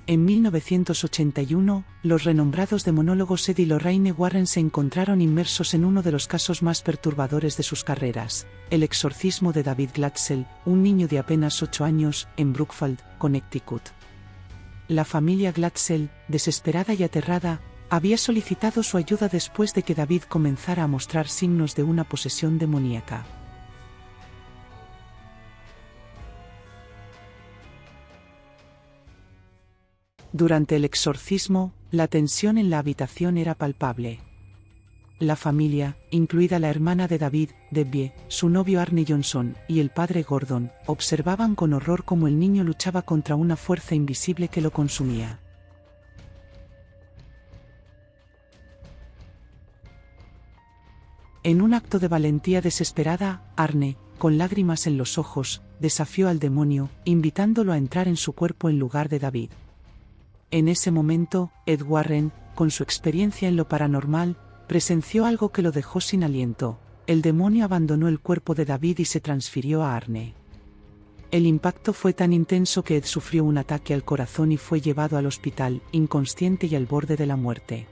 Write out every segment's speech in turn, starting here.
En 1981, los renombrados demonólogos Ed y Lorraine Warren se encontraron inmersos en uno de los casos más perturbadores de sus carreras, el exorcismo de David Glatzel, un niño de apenas 8 años, en Brookfield, Connecticut. La familia Glatzel, desesperada y aterrada, había solicitado su ayuda después de que David comenzara a mostrar signos de una posesión demoníaca. Durante el exorcismo, la tensión en la habitación era palpable. La familia, incluida la hermana de David, Debbie, su novio Arne Johnson, y el padre Gordon, observaban con horror cómo el niño luchaba contra una fuerza invisible que lo consumía. En un acto de valentía desesperada, Arne, con lágrimas en los ojos, desafió al demonio, invitándolo a entrar en su cuerpo en lugar de David. En ese momento, Ed Warren, con su experiencia en lo paranormal, presenció algo que lo dejó sin aliento. El demonio abandonó el cuerpo de David y se transfirió a Arne. El impacto fue tan intenso que Ed sufrió un ataque al corazón y fue llevado al hospital, inconsciente y al borde de la muerte.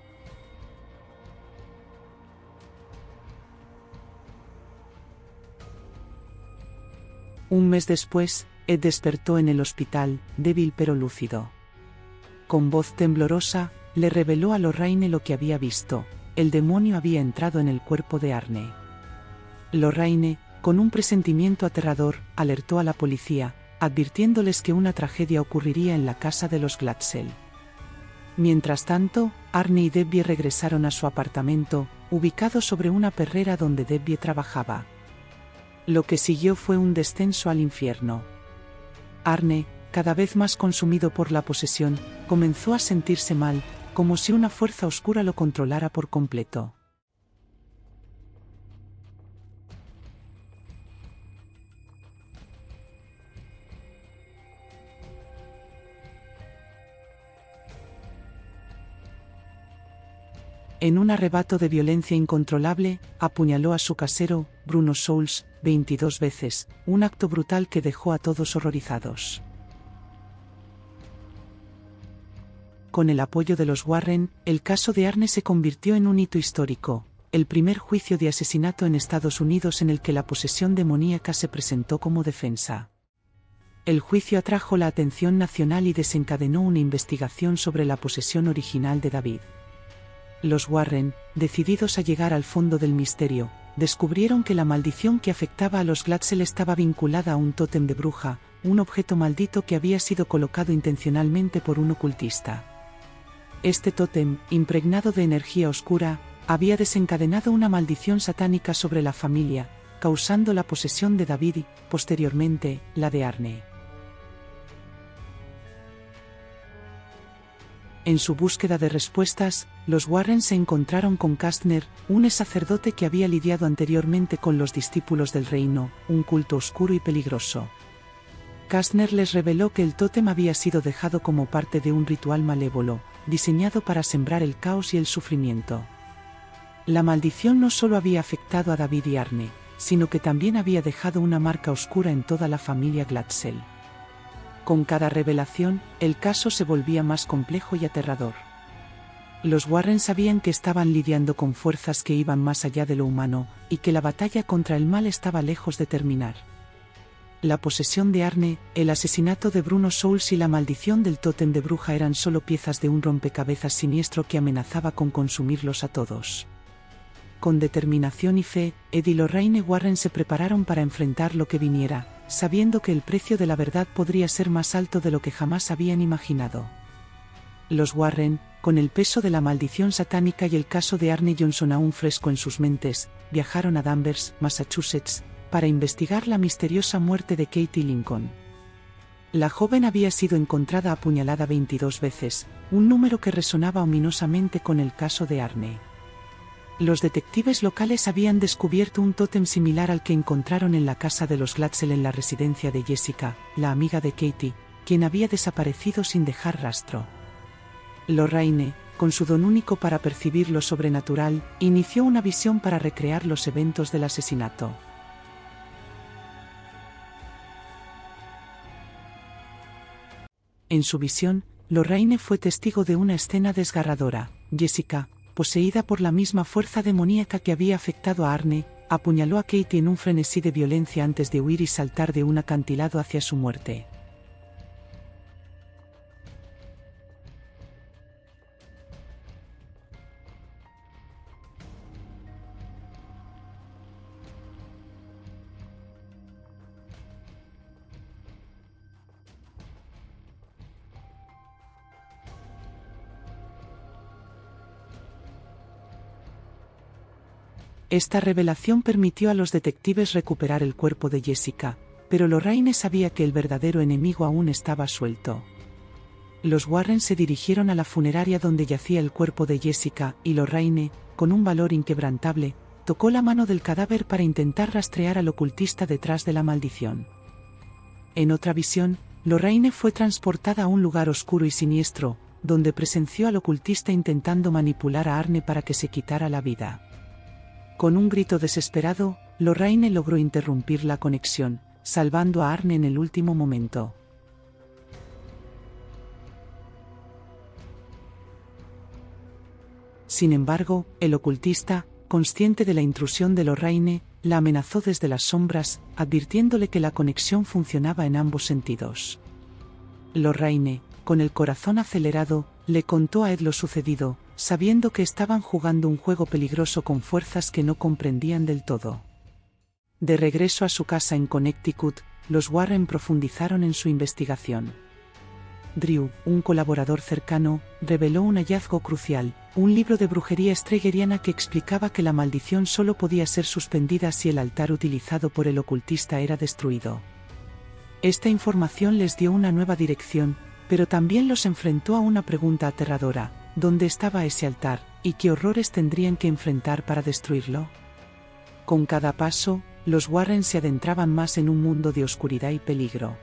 Un mes después, Ed despertó en el hospital, débil pero lúcido. Con voz temblorosa, le reveló a Lorraine lo que había visto. El demonio había entrado en el cuerpo de Arne. Lorraine, con un presentimiento aterrador, alertó a la policía, advirtiéndoles que una tragedia ocurriría en la casa de los Glatzel. Mientras tanto, Arne y Debbie regresaron a su apartamento, ubicado sobre una perrera donde Debbie trabajaba. Lo que siguió fue un descenso al infierno. Arne, cada vez más consumido por la posesión, comenzó a sentirse mal, como si una fuerza oscura lo controlara por completo. En un arrebato de violencia incontrolable, apuñaló a su casero, Bruno Souls, 22 veces, un acto brutal que dejó a todos horrorizados. Con el apoyo de los Warren, el caso de Arne se convirtió en un hito histórico, el primer juicio de asesinato en Estados Unidos en el que la posesión demoníaca se presentó como defensa. El juicio atrajo la atención nacional y desencadenó una investigación sobre la posesión original de David. Los Warren, decididos a llegar al fondo del misterio, descubrieron que la maldición que afectaba a los Glatzel estaba vinculada a un tótem de bruja, un objeto maldito que había sido colocado intencionalmente por un ocultista. Este tótem, impregnado de energía oscura, había desencadenado una maldición satánica sobre la familia, causando la posesión de David y, posteriormente, la de Arne. En su búsqueda de respuestas, los Warren se encontraron con Kastner, un sacerdote que había lidiado anteriormente con los discípulos del reino, un culto oscuro y peligroso. Kastner les reveló que el tótem había sido dejado como parte de un ritual malévolo, diseñado para sembrar el caos y el sufrimiento. La maldición no solo había afectado a David y Arne, sino que también había dejado una marca oscura en toda la familia Glatzel. Con cada revelación, el caso se volvía más complejo y aterrador. Los Warren sabían que estaban lidiando con fuerzas que iban más allá de lo humano, y que la batalla contra el mal estaba lejos de terminar. La posesión de Arne, el asesinato de Bruno Souls y la maldición del tótem de bruja eran solo piezas de un rompecabezas siniestro que amenazaba con consumirlos a todos. Con determinación y fe, Ed y Lorraine Warren se prepararon para enfrentar lo que viniera, sabiendo que el precio de la verdad podría ser más alto de lo que jamás habían imaginado. Los Warren, con el peso de la maldición satánica y el caso de Arne Johnson aún fresco en sus mentes, viajaron a Danvers, Massachusetts, para investigar la misteriosa muerte de Katie Lincoln. La joven había sido encontrada apuñalada 22 veces, un número que resonaba ominosamente con el caso de Arne. Los detectives locales habían descubierto un tótem similar al que encontraron en la casa de los Glatzel en la residencia de Jessica, la amiga de Katie, quien había desaparecido sin dejar rastro. Lorraine, con su don único para percibir lo sobrenatural, inició una visión para recrear los eventos del asesinato. En su visión, Lorraine fue testigo de una escena desgarradora. Jessica, poseída por la misma fuerza demoníaca que había afectado a Arne, apuñaló a Katie en un frenesí de violencia antes de huir y saltar de un acantilado hacia su muerte. Esta revelación permitió a los detectives recuperar el cuerpo de Jessica, pero Lorraine sabía que el verdadero enemigo aún estaba suelto. Los Warren se dirigieron a la funeraria donde yacía el cuerpo de Jessica, y Lorraine, con un valor inquebrantable, tocó la mano del cadáver para intentar rastrear al ocultista detrás de la maldición. En otra visión, Lorraine fue transportada a un lugar oscuro y siniestro, donde presenció al ocultista intentando manipular a Arne para que se quitara la vida. Con un grito desesperado, Lorraine logró interrumpir la conexión, salvando a Arne en el último momento. Sin embargo, el ocultista, consciente de la intrusión de Lorraine, la amenazó desde las sombras, advirtiéndole que la conexión funcionaba en ambos sentidos. Lorraine, con el corazón acelerado, le contó a Ed lo sucedido, sabiendo que estaban jugando un juego peligroso con fuerzas que no comprendían del todo. De regreso a su casa en Connecticut, los Warren profundizaron en su investigación. Drew, un colaborador cercano, reveló un hallazgo crucial, un libro de brujería streigeriana que explicaba que la maldición solo podía ser suspendida si el altar utilizado por el ocultista era destruido. Esta información les dio una nueva dirección, pero también los enfrentó a una pregunta aterradora: ¿dónde estaba ese altar, y qué horrores tendrían que enfrentar para destruirlo? Con cada paso, los Warren se adentraban más en un mundo de oscuridad y peligro.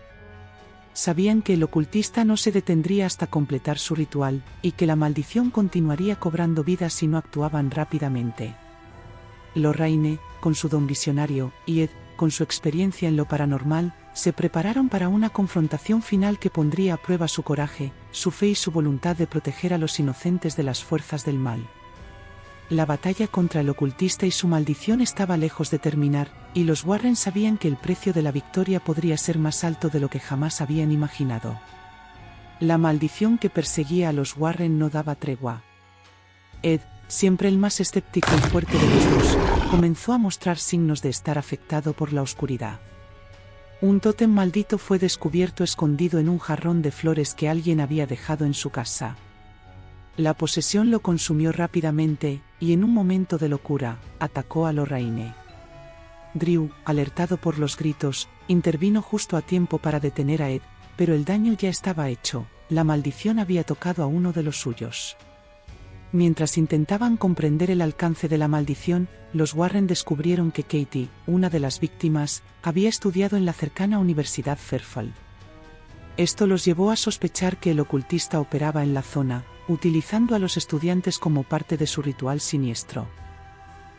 Sabían que el ocultista no se detendría hasta completar su ritual, y que la maldición continuaría cobrando vida si no actuaban rápidamente. Lorraine, con su don visionario, y Ed, con su experiencia en lo paranormal, se prepararon para una confrontación final que pondría a prueba su coraje, su fe y su voluntad de proteger a los inocentes de las fuerzas del mal. La batalla contra el ocultista y su maldición estaba lejos de terminar, y los Warren sabían que el precio de la victoria podría ser más alto de lo que jamás habían imaginado. La maldición que perseguía a los Warren no daba tregua. Ed, siempre el más escéptico y fuerte de los dos, comenzó a mostrar signos de estar afectado por la oscuridad. Un tótem maldito fue descubierto escondido en un jarrón de flores que alguien había dejado en su casa. La posesión lo consumió rápidamente, y en un momento de locura, atacó a Lorraine. Drew, alertado por los gritos, intervino justo a tiempo para detener a Ed, pero el daño ya estaba hecho, la maldición había tocado a uno de los suyos. Mientras intentaban comprender el alcance de la maldición, los Warren descubrieron que Katie, una de las víctimas, había estudiado en la cercana Universidad Fairfield. Esto los llevó a sospechar que el ocultista operaba en la zona, utilizando a los estudiantes como parte de su ritual siniestro.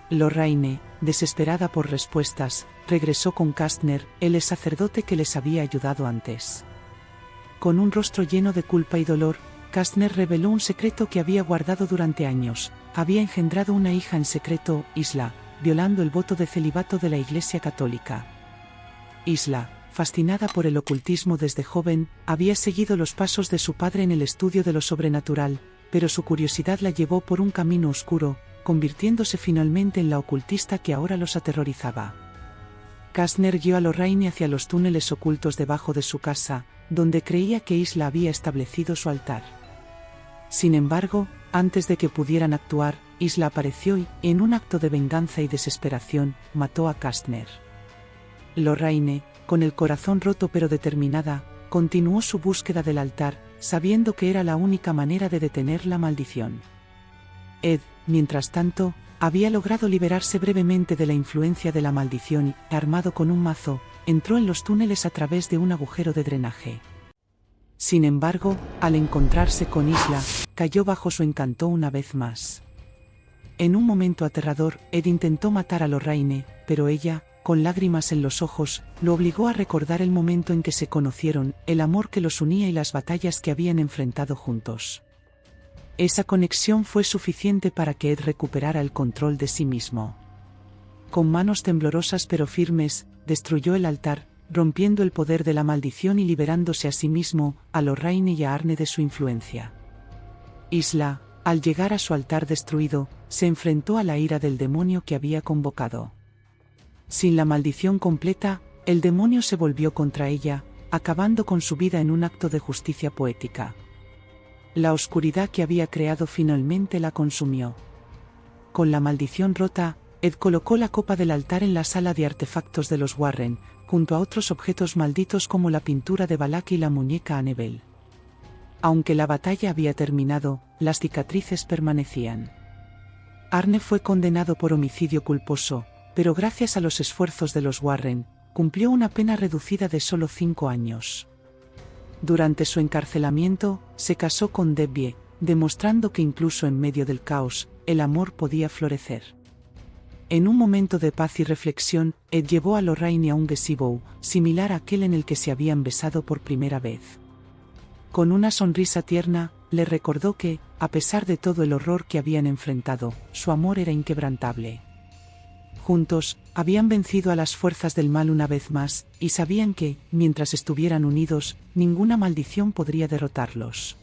Lorraine, desesperada por respuestas, regresó con Kastner, el sacerdote que les había ayudado antes. Con un rostro lleno de culpa y dolor, Kastner reveló un secreto que había guardado durante años: había engendrado una hija en secreto, Isla, violando el voto de celibato de la Iglesia Católica. Isla, fascinada por el ocultismo desde joven, había seguido los pasos de su padre en el estudio de lo sobrenatural, pero su curiosidad la llevó por un camino oscuro, convirtiéndose finalmente en la ocultista que ahora los aterrorizaba. Kastner guió a Lorraine hacia los túneles ocultos debajo de su casa, donde creía que Isla había establecido su altar. Sin embargo, antes de que pudieran actuar, Isla apareció y, en un acto de venganza y desesperación, mató a Kastner. Lorraine, con el corazón roto pero determinada, continuó su búsqueda del altar, sabiendo que era la única manera de detener la maldición. Ed, mientras tanto, había logrado liberarse brevemente de la influencia de la maldición y, armado con un mazo, entró en los túneles a través de un agujero de drenaje. Sin embargo, al encontrarse con Isla, cayó bajo su encanto una vez más. En un momento aterrador, Ed intentó matar a Lorraine, pero ella, con lágrimas en los ojos, lo obligó a recordar el momento en que se conocieron, el amor que los unía y las batallas que habían enfrentado juntos. Esa conexión fue suficiente para que Ed recuperara el control de sí mismo. Con manos temblorosas pero firmes, destruyó el altar, rompiendo el poder de la maldición y liberándose a sí mismo, a Lorraine y a Arne de su influencia. Isla, al llegar a su altar destruido, se enfrentó a la ira del demonio que había convocado. Sin la maldición completa, el demonio se volvió contra ella, acabando con su vida en un acto de justicia poética. La oscuridad que había creado finalmente la consumió. Con la maldición rota, Ed colocó la copa del altar en la sala de artefactos de los Warren, junto a otros objetos malditos como la pintura de Balak y la muñeca Annabelle. Aunque la batalla había terminado, las cicatrices permanecían. Arne fue condenado por homicidio culposo, pero gracias a los esfuerzos de los Warren, cumplió una pena reducida de solo 5 años. Durante su encarcelamiento, se casó con Debbie, demostrando que incluso en medio del caos, el amor podía florecer. En un momento de paz y reflexión, Ed llevó a Lorraine a un gazebo, similar a aquel en el que se habían besado por primera vez. Con una sonrisa tierna, le recordó que, a pesar de todo el horror que habían enfrentado, su amor era inquebrantable. Juntos, habían vencido a las fuerzas del mal una vez más, y sabían que, mientras estuvieran unidos, ninguna maldición podría derrotarlos.